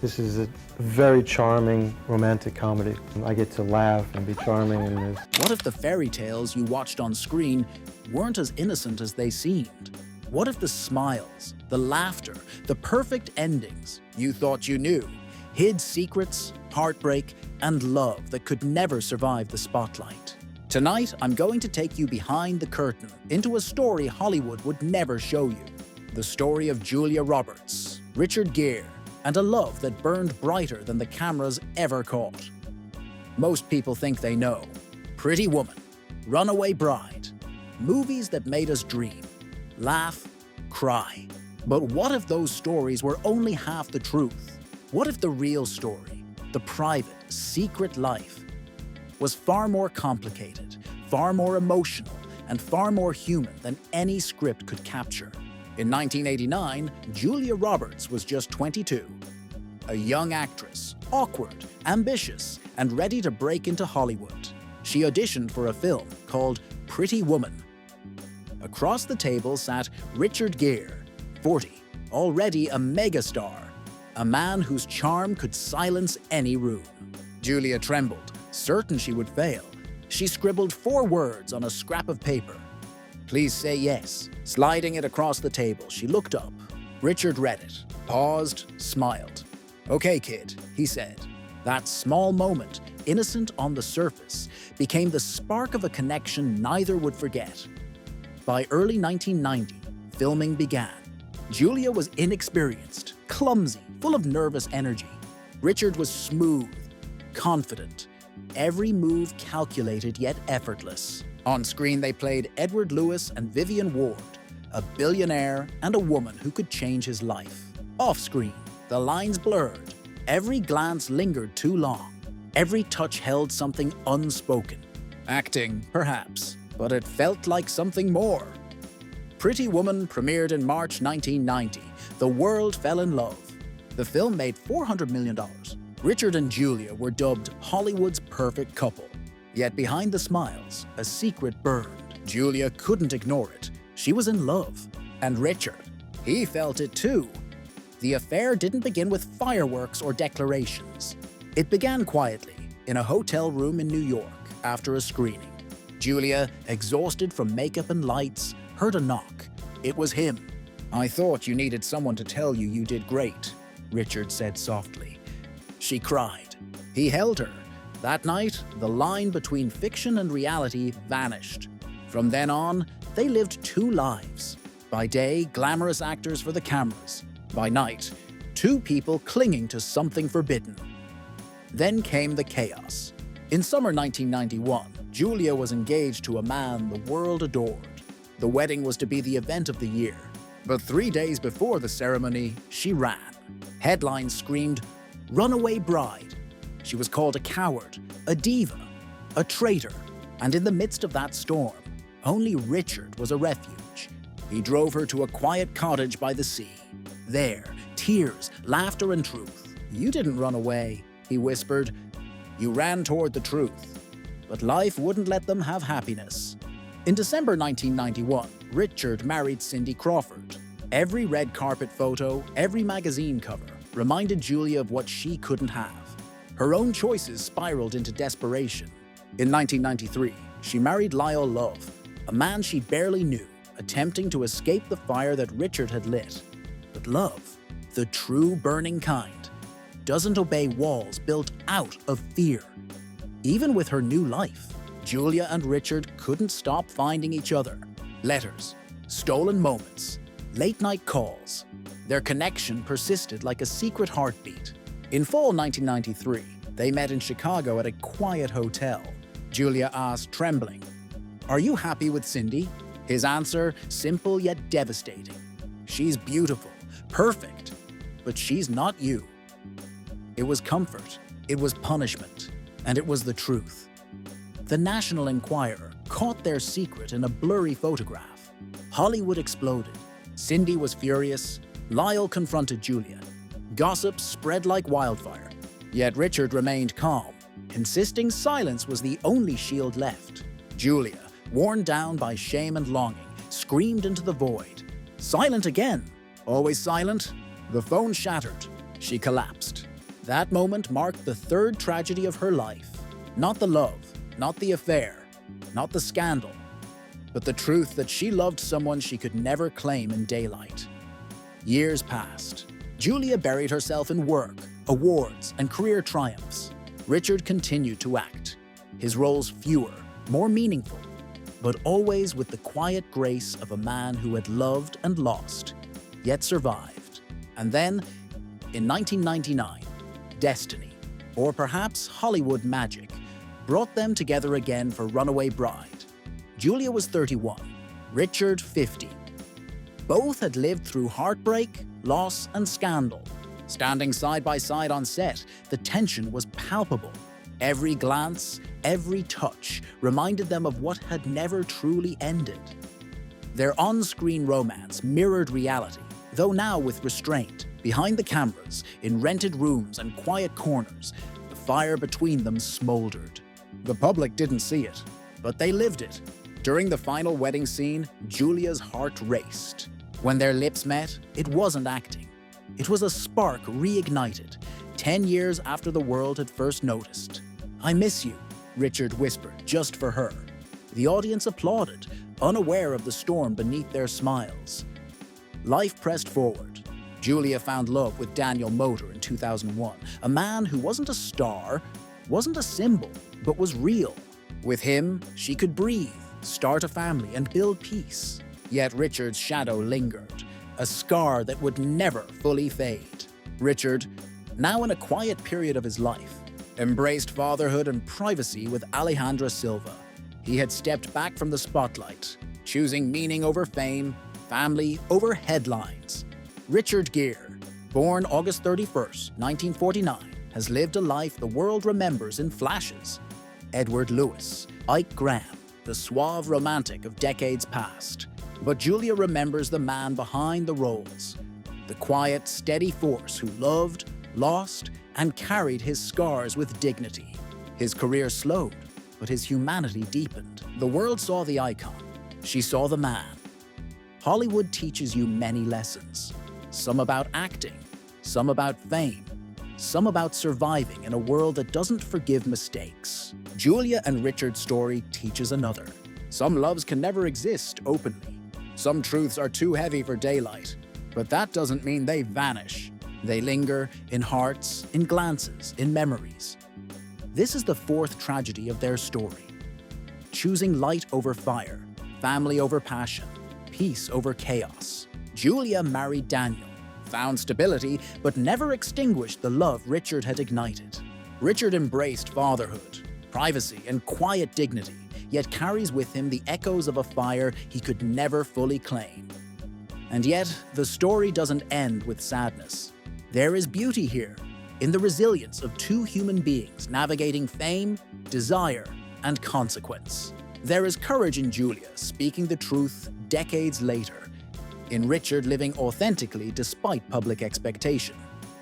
This is a very charming romantic comedy. I get to laugh and be charming in this. What if the fairy tales you watched on screen weren't as innocent as they seemed? What if the smiles, the laughter, the perfect endings you thought you knew hid secrets, heartbreak, and love that could never survive the spotlight? Tonight, I'm going to take you behind the curtain into a story Hollywood would never show you. The story of Julia Roberts, Richard Gere, and a love that burned brighter than the cameras ever caught. Most people think they know. Pretty Woman, Runaway Bride, movies that made us dream, laugh, cry. But what if those stories were only half the truth? What if the real story, the private, secret life, was far more complicated, far more emotional, and far more human than any script could capture? In 1989, Julia Roberts was just 22. A young actress, awkward, ambitious, and ready to break into Hollywood. She auditioned for a film called Pretty Woman. Across the table sat Richard Gere, 40, already a megastar, a man whose charm could silence any room. Julia trembled, certain she would fail. She scribbled 4 words on a scrap of paper. "Please say yes." Sliding it across the table, she looked up. Richard read it, paused, smiled. "Okay, kid," he said. That small moment, innocent on the surface, became the spark of a connection neither would forget. By early 1990, filming began. Julia was inexperienced, clumsy, full of nervous energy. Richard was smooth, confident, every move calculated yet effortless. On screen, they played Edward Lewis and Vivian Ward, a billionaire and a woman who could change his life. Off screen, the lines blurred. Every glance lingered too long. Every touch held something unspoken. Acting, perhaps, but it felt like something more. Pretty Woman premiered in March 1990. The world fell in love. The film made $400 million. Richard and Julia were dubbed Hollywood's perfect couple. Yet behind the smiles, a secret burned. Julia couldn't ignore it. She was in love. And Richard, he felt it too. The affair didn't begin with fireworks or declarations. It began quietly, in a hotel room in New York, after a screening. Julia, exhausted from makeup and lights, heard a knock. It was him. "I thought you needed someone to tell you you did great," Richard said softly. She cried. He held her. That night, the line between fiction and reality vanished. From then on, they lived 2 lives. By day, glamorous actors for the cameras. By night, 2 people clinging to something forbidden. Then came the chaos. In summer 1991, Julia was engaged to a man the world adored. The wedding was to be the event of the year. But 3 days before the ceremony, she ran. Headlines screamed, "Runaway Bride." She was called a coward, a diva, a traitor. And in the midst of that storm, only Richard was a refuge. He drove her to a quiet cottage by the sea. There, tears, laughter, and truth. "You didn't run away," he whispered. "You ran toward the truth." But life wouldn't let them have happiness. In December 1991, Richard married Cindy Crawford. Every red carpet photo, every magazine cover reminded Julia of what she couldn't have. Her own choices spiraled into desperation. In 1993, she married Lyle Love, a man she barely knew, attempting to escape the fire that Richard had lit. But love, the true burning kind, doesn't obey walls built out of fear. Even with her new life, Julia and Richard couldn't stop finding each other. Letters, stolen moments, late-night calls. Their connection persisted like a secret heartbeat. In fall 1993, they met in Chicago at a quiet hotel. Julia asked, trembling, "Are you happy with Cindy?" His answer, simple yet devastating. "She's beautiful, perfect, but she's not you." It was comfort, it was punishment, and it was the truth. The National Enquirer caught their secret in a blurry photograph. Hollywood exploded. Cindy was furious. Lyle confronted Julia. Gossip spread like wildfire. Yet Richard remained calm, insisting silence was the only shield left. Julia, worn down by shame and longing, screamed into the void. Silent again. Always silent? The phone shattered. She collapsed. That moment marked the third tragedy of her life. Not the love, not the affair, not the scandal, but the truth that she loved someone she could never claim in daylight. Years passed. Julia buried herself in work, awards, and career triumphs. Richard continued to act, his roles fewer, more meaningful, but always with the quiet grace of a man who had loved and lost, yet survived. And then, in 1999, destiny, or perhaps Hollywood magic, brought them together again for Runaway Bride. Julia was 31, Richard 50. Both had lived through heartbreak, loss, and scandal. Standing side by side on set, the tension was palpable. Every glance, every touch reminded them of what had never truly ended. Their on-screen romance mirrored reality, though now with restraint. Behind the cameras, in rented rooms and quiet corners, the fire between them smoldered. The public didn't see it, but they lived it. During the final wedding scene, Julia's heart raced. When their lips met, it wasn't acting. It was a spark reignited, 10 years after the world had first noticed. "I miss you," Richard whispered, just for her. The audience applauded, unaware of the storm beneath their smiles. Life pressed forward. Julia found love with Daniel Moder in 2001, a man who wasn't a star, wasn't a symbol, but was real. With him, she could breathe, start a family, and build peace. Yet Richard's shadow lingered, a scar that would never fully fade. Richard, now in a quiet period of his life, embraced fatherhood and privacy with Alejandra Silva. He had stepped back from the spotlight, choosing meaning over fame, family over headlines. Richard Gere, born August 31st, 1949, has lived a life the world remembers in flashes. Edward Lewis, Ike Graham, the suave romantic of decades past. But Julia remembers the man behind the roles, the quiet, steady force who loved, lost, and carried his scars with dignity. His career slowed, but his humanity deepened. The world saw the icon. She saw the man. Hollywood teaches you many lessons. Some about acting, some about fame, some about surviving in a world that doesn't forgive mistakes. Julia and Richard's story teaches another. Some loves can never exist openly. Some truths are too heavy for daylight, but that doesn't mean they vanish. They linger in hearts, in glances, in memories. This is the fourth tragedy of their story. Choosing light over fire, family over passion, peace over chaos. Julia married Daniel, found stability, but never extinguished the love Richard had ignited. Richard embraced fatherhood, privacy, and quiet dignity, yet carries with him the echoes of a fire he could never fully claim. And yet, the story doesn't end with sadness. There is beauty here, in the resilience of two human beings navigating fame, desire, and consequence. There is courage in Julia speaking the truth decades later, in Richard living authentically despite public expectation.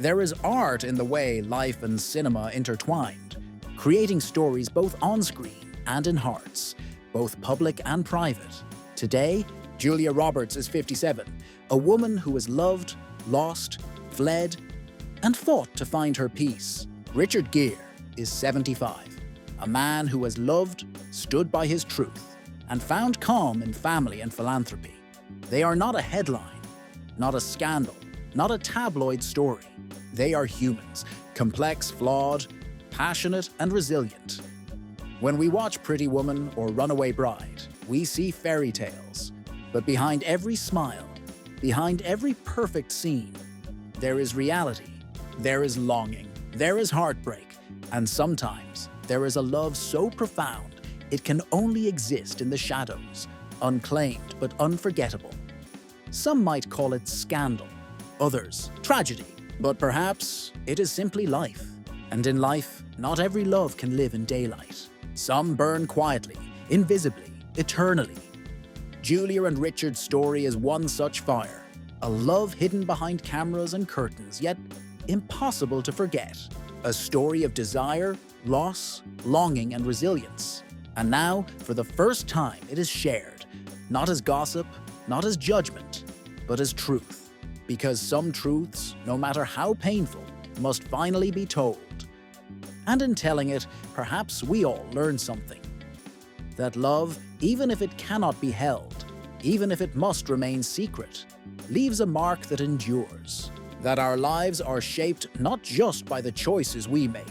There is art in the way life and cinema intertwined, creating stories both on screen and in hearts, both public and private. Today, Julia Roberts is 57, a woman who has loved, lost, fled, and fought to find her peace. Richard Gere is 75, a man who has loved, stood by his truth, and found calm in family and philanthropy. They are not a headline, not a scandal, not a tabloid story. They are humans, complex, flawed, passionate, and resilient. When we watch Pretty Woman or Runaway Bride, we see fairy tales. But behind every smile, behind every perfect scene, there is reality, there is longing, there is heartbreak, and sometimes there is a love so profound it can only exist in the shadows, unclaimed but unforgettable. Some might call it scandal, others tragedy, but perhaps it is simply life. And in life, not every love can live in daylight. Some burn quietly, invisibly, eternally. Julia and Richard's story is one such fire, a love hidden behind cameras and curtains, yet impossible to forget. A story of desire, loss, longing, and resilience. And now, for the first time, it is shared, not as gossip, not as judgment, but as truth. Because some truths, no matter how painful, must finally be told. And in telling it, perhaps we all learn something. That love, even if it cannot be held, even if it must remain secret, leaves a mark that endures. That our lives are shaped not just by the choices we make,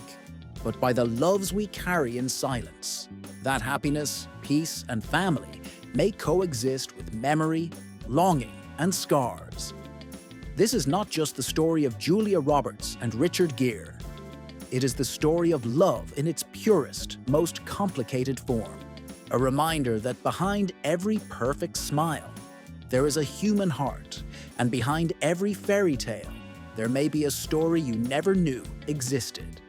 but by the loves we carry in silence. That happiness, peace, and family may coexist with memory, longing, and scars. This is not just the story of Julia Roberts and Richard Gere. It is the story of love in its purest, most complicated form. A reminder that behind every perfect smile, there is a human heart, and behind every fairy tale, there may be a story you never knew existed.